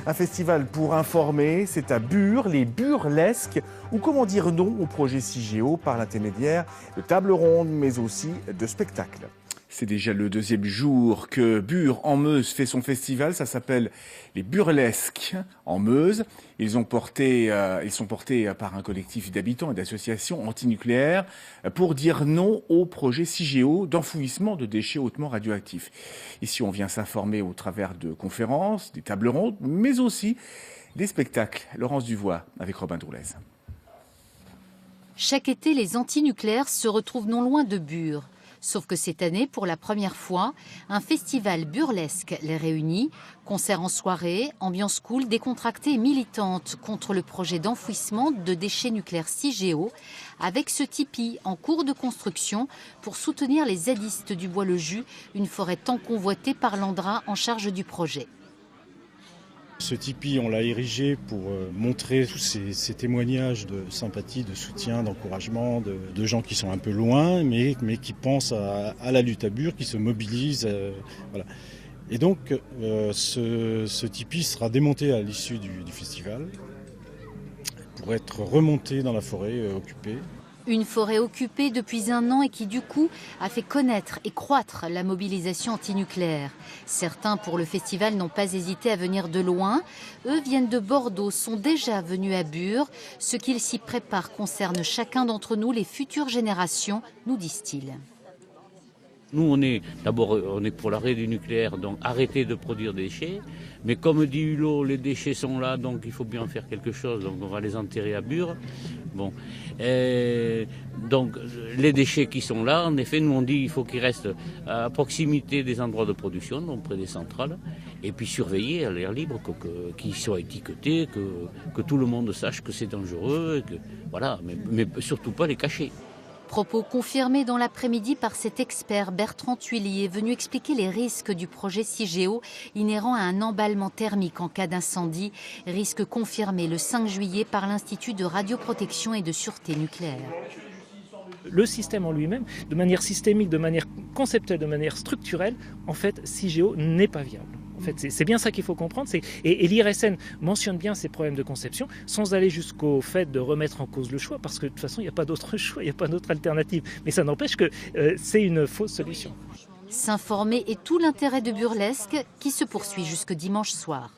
Un festival pour informer, c'est à Bure, les Burlesques, ou comment dire non au projet CIGEO par l'intermédiaire de tables rondes, mais aussi de spectacles. C'est déjà le deuxième jour que Bure en Meuse fait son festival. Ça s'appelle les Burlesques en Meuse. Ils sont portés par un collectif d'habitants et d'associations antinucléaires pour dire non au projet CIGEO d'enfouissement de déchets hautement radioactifs. Ici, on vient s'informer au travers de conférences, des tables rondes, mais aussi des spectacles. Laurence Duvois avec Robin Dourlez. Chaque été, les antinucléaires se retrouvent non loin de Bure. Sauf que cette année, pour la première fois, un festival burlesque les réunit. Concerts en soirée, ambiance cool, décontractée et militante contre le projet d'enfouissement de déchets nucléaires CIGEO, avec ce tipi en cours de construction pour soutenir les zadistes du Bois-le-Jus, une forêt tant convoitée par l'Andra en charge du projet. Ce tipi, on l'a érigé pour montrer tous ces témoignages de sympathie, de soutien, d'encouragement, de gens qui sont un peu loin, mais qui pensent à la lutte à Bure, qui se mobilisent. Voilà. Et donc, ce tipi sera démonté à l'issue du festival pour être remonté dans la forêt occupée. Une forêt occupée depuis un an et qui, du coup, a fait connaître et croître la mobilisation antinucléaire. Certains, pour le festival, n'ont pas hésité à venir de loin. Eux viennent de Bordeaux, sont déjà venus à Bure. Ce qu'ils s'y préparent concerne chacun d'entre nous, les futures générations, nous disent-ils. Nous, on est pour l'arrêt du nucléaire, donc arrêter de produire des déchets. Mais comme dit Hulot, les déchets sont là, donc il faut bien en faire quelque chose. Donc on va les enterrer à Bure. Bon. Donc les déchets qui sont là, en effet, nous on dit qu'il faut qu'ils restent à proximité des endroits de production, donc près des centrales, et puis surveiller à l'air libre, qu'ils soient étiquetés, que tout le monde sache que c'est dangereux, voilà, mais surtout pas les cacher. Propos confirmés dans l'après-midi par cet expert Bertrand Thuillier, venu expliquer les risques du projet CIGEO inhérent à un emballement thermique en cas d'incendie, risque confirmé le 5 juillet par l'Institut de radioprotection et de sûreté nucléaire. Le système en lui-même, de manière systémique, de manière conceptuelle, de manière structurelle, en fait, CIGEO n'est pas viable. En fait, c'est bien ça qu'il faut comprendre. Et l'IRSN mentionne bien ces problèmes de conception, sans aller jusqu'au fait de remettre en cause le choix, parce que de toute façon, il n'y a pas d'autre choix, il n'y a pas d'autre alternative. Mais ça n'empêche que c'est une fausse solution. S'informer est tout l'intérêt de Burlesque, qui se poursuit jusque dimanche soir.